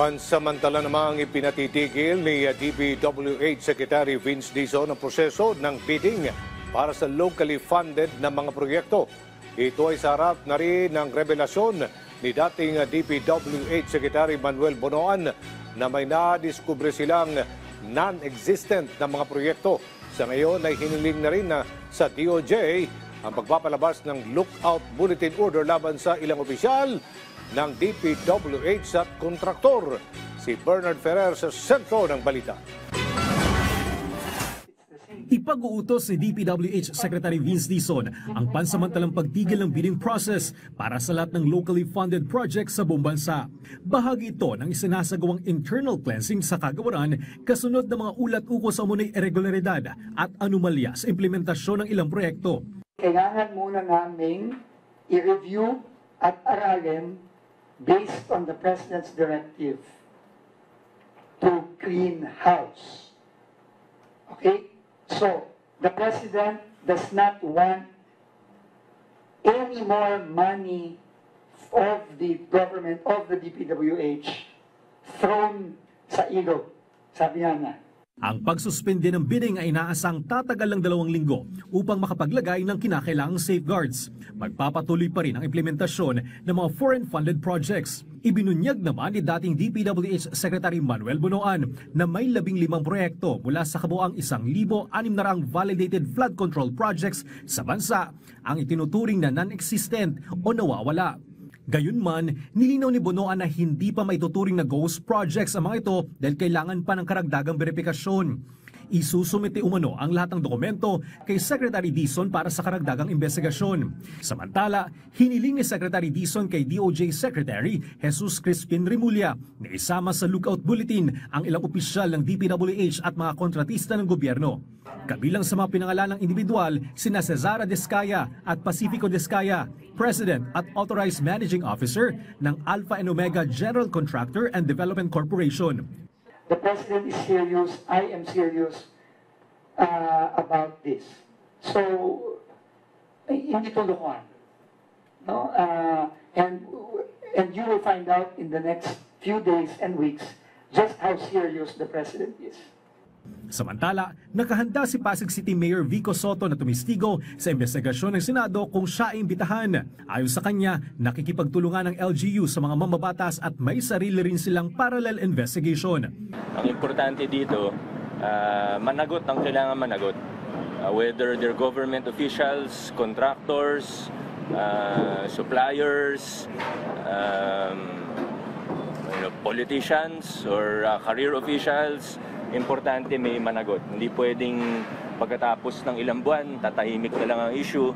Pansamantala namang ipinatitigil ni DPWH Secretary Vince Dizon ang proseso ng bidding para sa locally funded na mga proyekto. Ito ay sa harap na rin ng revelasyon ni dating DPWH Secretary Manuel Bonoan na may nadiskubre silang non-existent na mga proyekto. Sa ngayon ay hiniling na rin sa DOJ ang pagpapalabas ng lookout bulletin order laban sa ilang opisyal ng DPWH at kontraktor. Si Bernard Ferrer sa sentro ng balita. Ipag-uutos si DPWH Secretary Vince Dizon ang pansamantalang pagtigil ng bidding process para sa lahat ng locally funded projects sa buong bansa. Bahagi ito ng isinasagawang internal cleansing sa kagawaran kasunod ng mga ulat-ukol sa umunay irregularidad at anomalya sa implementasyon ng ilang proyekto. Kailangan muna naming i-review at aralin based on the President's directive to clean house. Okay? So, the President does not want any more money of the government, of the DPWH, thrown sa ilog. Sabi niya. Ang pagsuspende ng bidding ay inaasang tatagal ng 2 linggo upang makapaglagay ng kinakailangang safeguards. Magpapatuloy pa rin ang implementasyon ng mga foreign-funded projects. Ibinunyag naman ni dating DPWH Secretary Manuel Bonoan na may 15 proyekto mula sa kabuang 1,600 validated flood control projects sa bansa ang itinuturing na non-existent o nawawala. Gayunman, nilinaw ni Bonoan na hindi pa maituturing na ghost projects ang mga ito dahil kailangan pa ng karagdagang verifikasyon. Isusumite umano ang lahat ng dokumento kay Secretary Dizon para sa karagdagang investigasyon. Samantala, hiniling ni Secretary Dizon kay DOJ Secretary Jesus Crispin Remulla na isama sa lookout bulletin ang ilang opisyal ng DPWH at mga kontratista ng gobyerno. Kabilang sa mga pinangalalang individual, sina Cesara Descaya at Pacifico Descaya, President at Authorized Managing Officer ng Alpha and Omega General Contractor and Development Corporation. The President is serious. I am serious about this. So, hindi tulukuhan. No? And you will find out in the next few days and weeks just how serious the President is. Samantala, nakahanda si Pasig City Mayor Vico Soto na tumistigo sa investigasyon ng Senado kung siya ay imbitahan. Ayon sa kanya, nakikipagtulungan ng LGU sa mga mambabatas at may sarili rin silang parallel investigation. Ang importante dito, managot ang kailangan managot. Whether they're government officials, contractors, suppliers, politicians or career officials, importante may managot. Hindi pwedeng pagkatapos ng ilang buwan, tatahimik na lang ang issue,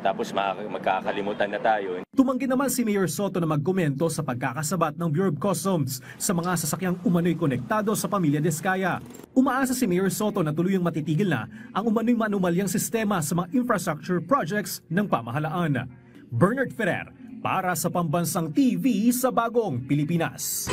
tapos magkakalimutan na tayo. Tumanggi naman si Mayor Soto na magkomento sa pagkakasabat ng Bureau of Customs sa mga sasakyang umano'y konektado sa pamilya Descaya. Umaasa si Mayor Soto na tuluyang matitigil na ang umano'y manumalyang sistema sa mga infrastructure projects ng pamahalaan. Bernard Ferrer para sa Pambansang TV sa Bagong Pilipinas.